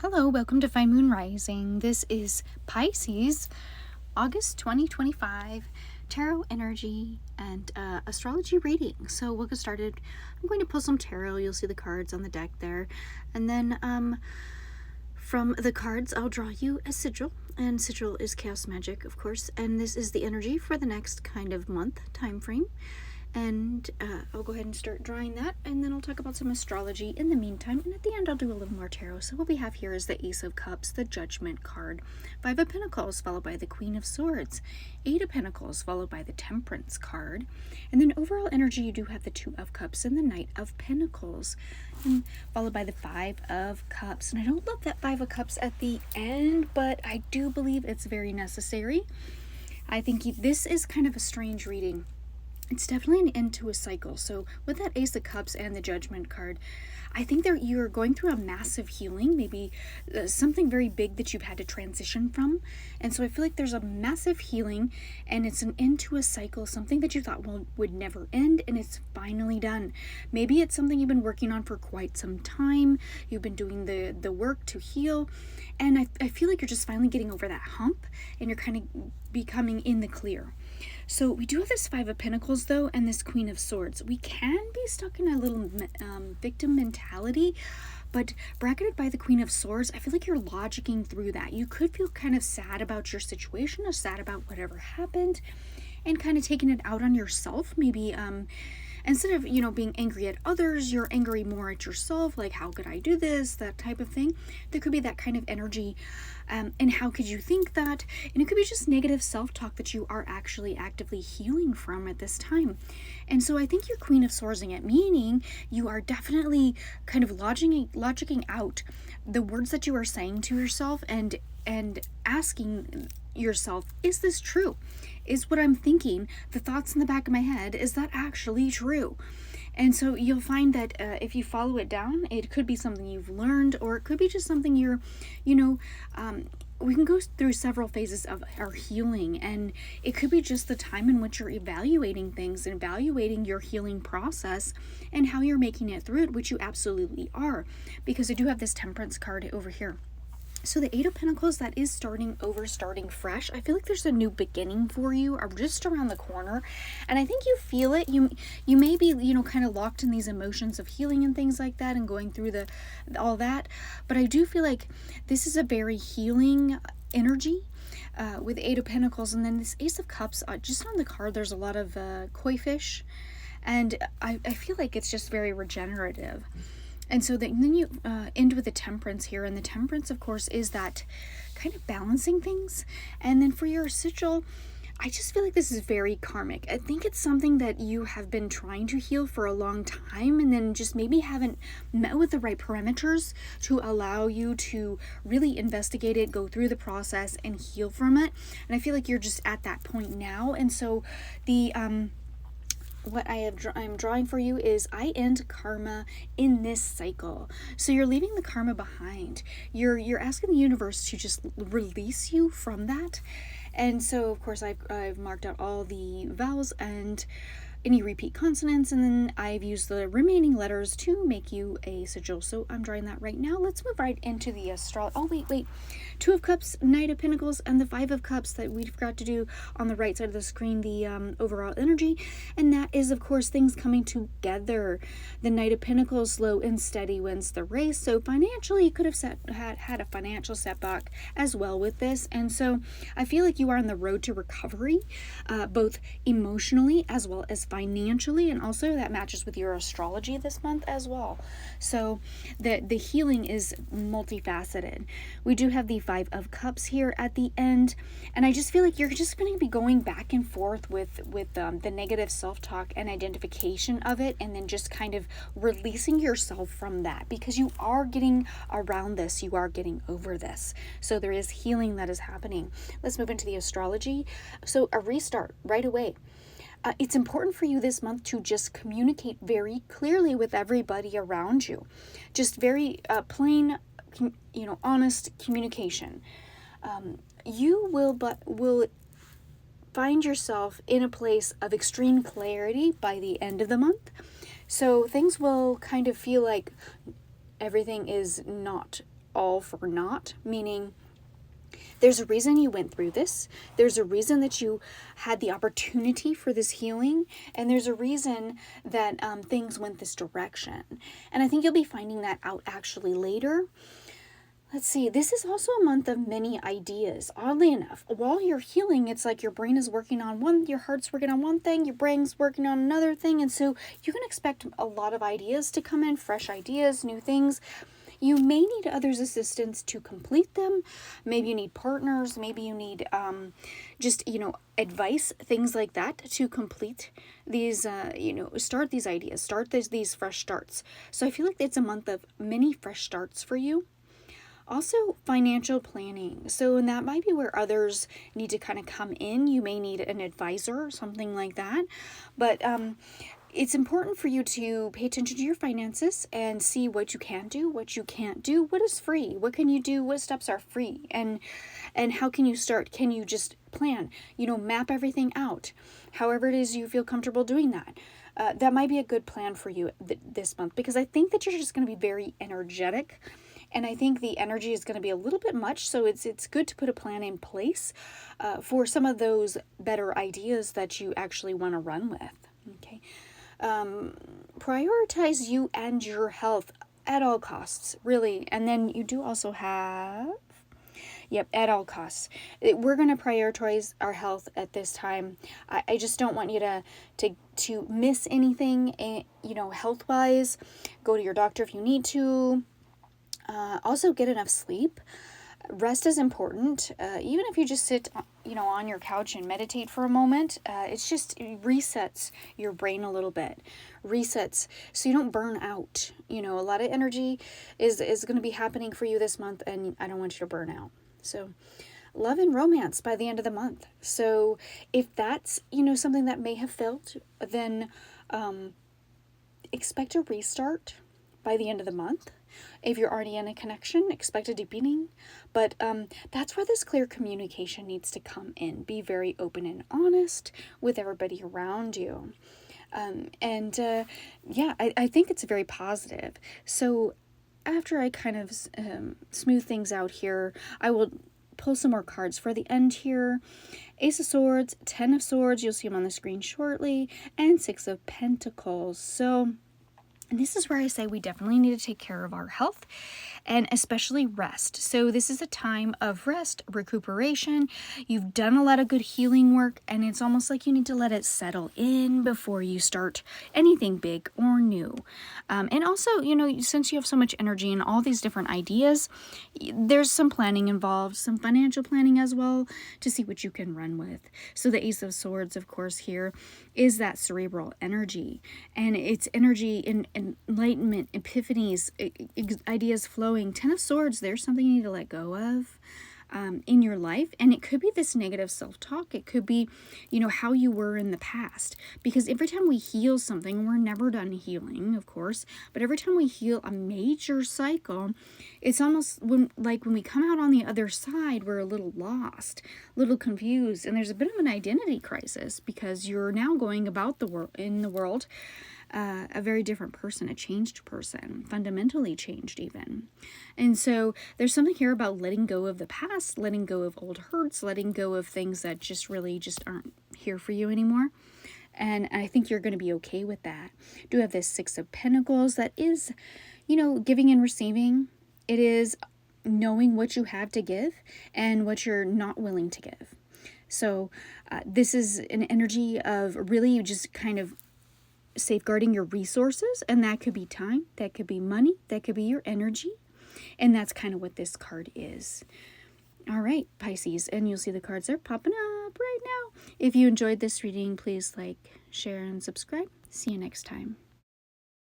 Hello, welcome to Fine Moon Rising. This is Pisces, August 2025 tarot energy and astrology reading. So we'll get started. I'm going to pull some tarot. You'll see the cards on the deck there. And then from the cards, I'll draw you a sigil. And sigil is chaos magic, of course. And this is the energy for the next kind of month time frame. And I'll go ahead and start drawing that, and then I'll talk about some astrology in the meantime, and at the end I'll do a little more tarot. So what we have here is the Ace of Cups, the Judgment card, Five of Pentacles followed by the Queen of Swords, Eight of Pentacles followed by the Temperance card, and then overall energy you do have the Two of Cups and the Knight of Pentacles, and followed by the Five of Cups. And I don't love that Five of Cups at the end, but I do believe it's very necessary. I think this is kind of a strange reading. It's definitely an end to a cycle. So with that Ace of Cups and the Judgment card, I think that you're going through a massive healing, maybe something very big that you've had to transition from. And so I feel like there's a massive healing, and it's an end to a cycle, something that you thought would never end, and it's finally done. Maybe it's something you've been working on for quite some time. You've been doing the work to heal, and I feel like you're just finally getting over that hump, and you're kind of becoming in the clear. So we do have this Five of Pentacles, though, and this Queen of Swords. We can be stuck in a little victim mentality, but bracketed by the Queen of Swords, I feel like you're logicking through that. You could feel kind of sad about your situation, or sad about whatever happened, and kind of taking it out on yourself. Maybe instead of, being angry at others, you're angry more at yourself, like, how could I do this, that type of thing. There could be that kind of energy, and how could you think that? And it could be just negative self-talk that you are actually actively healing from at this time. And so I think you're Queen of Swordsing it, meaning you are definitely kind of logicking out the words that you are saying to yourself, and asking yourself, is this true? Is what I'm thinking, the thoughts in the back of my head, is that actually true? And so you'll find that if you follow it down, it could be something you've learned, or it could be just something you're, we can go through several phases of our healing, and it could be just the time in which you're evaluating things and evaluating your healing process and how you're making it through it, which you absolutely are, because I do have this Temperance card over here. So the Eight of Pentacles, that is starting fresh. I feel like there's a new beginning for you, or just around the corner. And I think you feel it. You may be, kind of locked in these emotions of healing and things like that, and going through all that. But I do feel like this is a very healing energy with the Eight of Pentacles. And then this Ace of Cups, just on the card, there's a lot of koi fish. And I feel like it's just very regenerative. And so then you end with the Temperance here. And the Temperance, of course, is that kind of balancing things. And then for your sigil, I just feel like this is very karmic. I think it's something that you have been trying to heal for a long time, and then just maybe haven't met with the right parameters to allow you to really investigate it, go through the process, and heal from it. And I feel like you're just at that point now. And so the what I'm drawing for you is I end karma in this cycle. So you're leaving the karma behind. You're asking the universe to just release you from that. And so, of course, I've marked out all the vowels and any repeat consonants, and then I've used the remaining letters to make you a sigil. So I'm drawing that right now. Let's move right into the astrology. Oh, wait. Two of Cups, Knight of Pentacles, and the Five of Cups that we forgot to do on the right side of the screen, the overall energy. And that is, of course, things coming together. The Knight of Pentacles, slow and steady wins the race. So financially, you could have had a financial setback as well with this. And so I feel like you are on the road to recovery, both emotionally as well as financially, and also that matches with your astrology this month as well. So the healing is multifaceted. We do have the Five of Cups here at the end, and I just feel like you're just going to be going back and forth with the negative self-talk and identification of it, and then just kind of releasing yourself from that, because you are getting around this, you are getting over this. So there is healing that is happening. Let's move into the astrology. So a restart right away. It's important for you this month to just communicate very clearly with everybody around you. Just very plain, honest communication. You will find yourself in a place of extreme clarity by the end of the month. So things will kind of feel like everything is not all for naught, meaning there's a reason you went through this. There's a reason that you had the opportunity for this healing. And there's a reason that things went this direction. And I think you'll be finding that out actually later. Let's see, this is also a month of many ideas. Oddly enough, while you're healing, it's like your brain is working on one, your heart's working on one thing, your brain's working on another thing. And so you can expect a lot of ideas to come in, fresh ideas, new things. You may need others' assistance to complete them. Maybe you need partners. Maybe you need just, advice, things like that to complete these, start these ideas, start these fresh starts. So I feel like it's a month of many fresh starts for you. Also, financial planning. So, and that might be where others need to kind of come in. You may need an advisor or something like that. But it's important for you to pay attention to your finances and see what you can do, what you can't do, what is free, what can you do, what steps are free, and how can you start? Can you just plan, map everything out, however it is you feel comfortable doing that. That might be a good plan for you this month, because I think that you're just going to be very energetic, and I think the energy is going to be a little bit much, so it's good to put a plan in place for some of those better ideas that you actually want to run with. Okay. Prioritize you and your health at all costs, really. And then you do also have, at all costs. We're going to prioritize our health at this time. I just don't want you to miss anything, health-wise. Go to your doctor if you need to. Also, get enough sleep. Rest is important. Even if you just sit, on your couch and meditate for a moment, it resets your brain a little bit. Resets so you don't burn out. A lot of energy is going to be happening for you this month, and I don't want you to burn out. So, love and romance by the end of the month. So, if that's, something that may have failed, then expect a restart by the end of the month. If you're already in a connection, expect a deepening. But that's where this clear communication needs to come in. Be very open and honest with everybody around you. I think it's very positive. So after I kind of smooth things out here, I will pull some more cards for the end here. Ace of Swords, 10 of Swords, you'll see them on the screen shortly, and 6 of Pentacles. So this is where I say we definitely need to take care of our health, and especially rest. So this is a time of rest, recuperation. You've done a lot of good healing work, and it's almost like you need to let it settle in before you start anything big or new. And also, since you have so much energy and all these different ideas, there's some planning involved, some financial planning as well, to see what you can run with. So the Ace of Swords, of course, here is that cerebral energy, and it's energy in enlightenment, epiphanies, ideas flowing. 10 of Swords, there's something you need to let go of in your life, and it could be this negative self-talk. It could be, how you were in the past, because every time we heal something, we're never done healing, of course, but every time we heal a major cycle, it's almost when we come out on the other side, we're a little lost, a little confused, and there's a bit of an identity crisis, because you're now going about the world a very different person, a changed person, fundamentally changed even. And so there's something here about letting go of the past, letting go of old hurts, letting go of things that just aren't here for you anymore. And I think you're going to be okay with that. Do have this 6 of Pentacles that is, giving and receiving. It is knowing what you have to give and what you're not willing to give. So this is an energy of really just kind of safeguarding your resources, and that could be time, that could be money, that could be your energy, and that's kind of what this card is. All right, Pisces, and you'll see the cards are popping up right now. If you enjoyed this reading, please like, share, and subscribe. See you next time.